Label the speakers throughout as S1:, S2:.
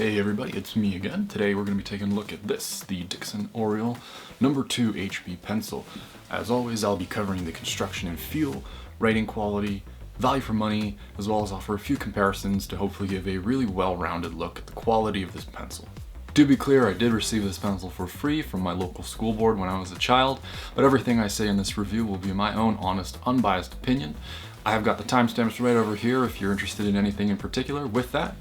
S1: Hey everybody, it's me again. Today we're going to be taking a look at this, the Dixon Oriole No. 2 HB pencil. As always, I'll be covering the construction and feel, writing quality, value for money, as well as offer a few comparisons to hopefully give a really well-rounded look at the quality of this pencil. To be clear, I did receive this pencil for free from my local school board when I was a child, but everything I say in this review will be my own honest, unbiased opinion. I have got the timestamps right over here if you're interested in anything in particular. With that,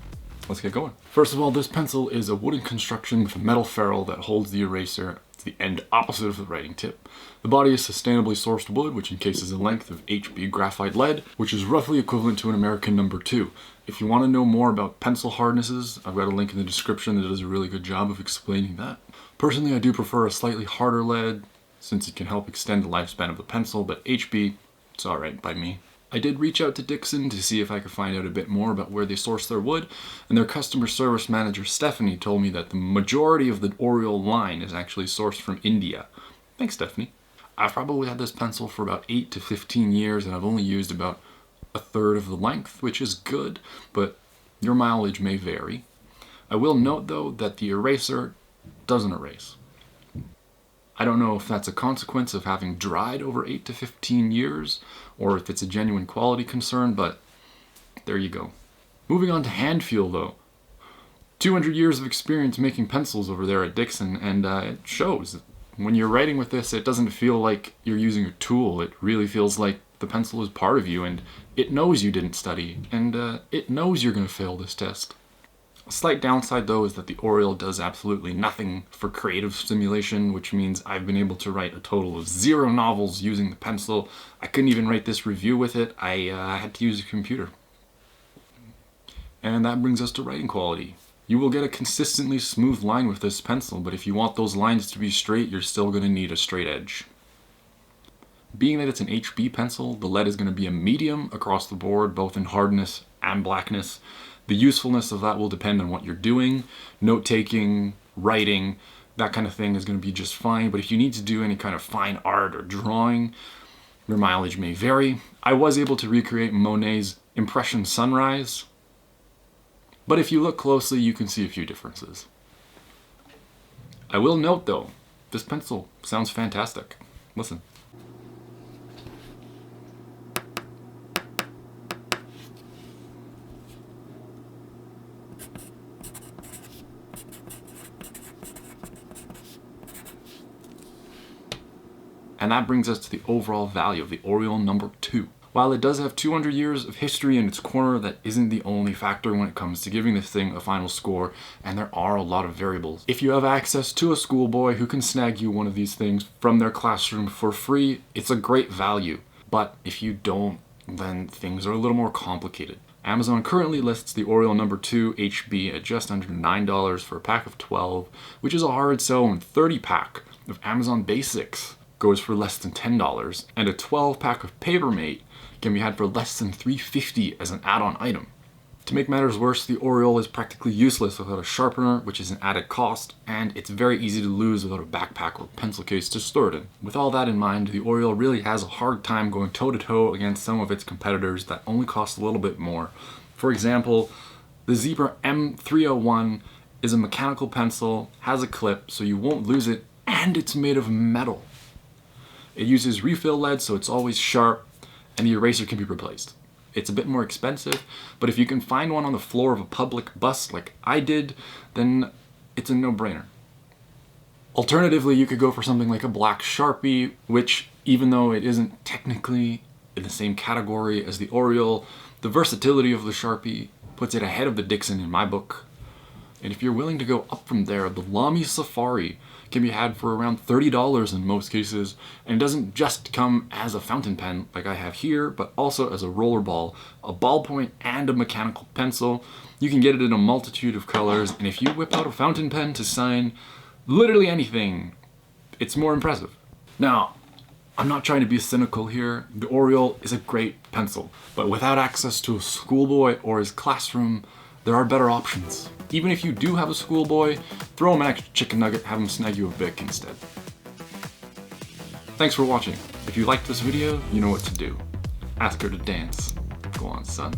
S1: let's get going. First of all, this pencil is a wooden construction with a metal ferrule that holds the eraser to the end opposite of the writing tip. The body is sustainably sourced wood, which encases a length of HB graphite lead, which is roughly equivalent to an American No. 2. If you want to know more about pencil hardnesses, I've got a link in the description that does a really good job of explaining that. Personally, I do prefer a slightly harder lead, since it can help extend the lifespan of the pencil, but HB, it's alright by me. I did reach out to Dixon to see if I could find out a bit more about where they source their wood, and their customer service manager Stephanie told me that the majority of the Oriole line is actually sourced from India. Thanks, Stephanie. I've probably had this pencil for about 8 to 15 years, and I've only used about a third of the length, which is good, but your mileage may vary. I will note though that the eraser doesn't erase. I don't know if that's a consequence of having dried over 8 to 15 years, or if it's a genuine quality concern, but there you go. Moving on to hand feel though. 200 years of experience making pencils over there at Dixon, and it shows. When you're writing with this, it doesn't feel like you're using a tool. It really feels like the pencil is part of you, and it knows you didn't study, and it knows you're going to fail this test. A slight downside though is that the Oriole does absolutely nothing for creative stimulation, which means I've been able to write a total of 0 novels using the pencil. I couldn't even write this review with it. I had to use a computer. And that brings us to writing quality. You will get a consistently smooth line with this pencil, but if you want those lines to be straight, you're still going to need a straight edge. Being that it's an HB pencil, the lead is going to be a medium across the board, both in hardness and blackness. The usefulness of that will depend on what you're doing. Note-taking, writing, that kind of thing is going to be just fine. But if you need to do any kind of fine art or drawing, your mileage may vary. I was able to recreate Monet's Impression Sunrise, but if you look closely, you can see a few differences. I will note though, this pencil sounds fantastic. Listen. And that brings us to the overall value of the Oriole No. 2. While it does have 200 years of history in its corner, that isn't the only factor when it comes to giving this thing a final score, and there are a lot of variables. If you have access to a schoolboy who can snag you one of these things from their classroom for free, it's a great value. But if you don't, then things are a little more complicated. Amazon currently lists the Oriole No. 2 HB at just under $9 for a pack of 12, which is a hard sell, and 30 pack of Amazon Basics goes for less than $10, and a 12 pack of Papermate can be had for less than $3.50 as an add-on item. To make matters worse, the Oriole is practically useless without a sharpener, which is an added cost, and it's very easy to lose without a backpack or pencil case to store it in. With all that in mind, the Oriole really has a hard time going toe-to-toe against some of its competitors that only cost a little bit more. For example, the Zebra M301 is a mechanical pencil, has a clip so you won't lose it, and it's made of metal. It uses refill lead, so it's always sharp, and the eraser can be replaced. It's a bit more expensive, but if you can find one on the floor of a public bus like I did, then it's a no-brainer. Alternatively, you could go for something like a black Sharpie, which, even though it isn't technically in the same category as the Oriole, the versatility of the Sharpie puts it ahead of the Dixon in my book. And if you're willing to go up from there, the Lamy Safari can be had for around $30 in most cases, and it doesn't just come as a fountain pen like I have here, but also as a rollerball, a ballpoint, and a mechanical pencil. You can get it in a multitude of colors, and if you whip out a fountain pen to sign literally anything, it's more impressive. Now, I'm not trying to be cynical here. The Oriole is a great pencil, but without access to a schoolboy or his classroom, there are better options. Even if you do have a schoolboy, throw him an extra chicken nugget, have him snag you a Bic instead. Thanks for watching. If you liked this video, you know what to do. Ask her to dance. Go on, son.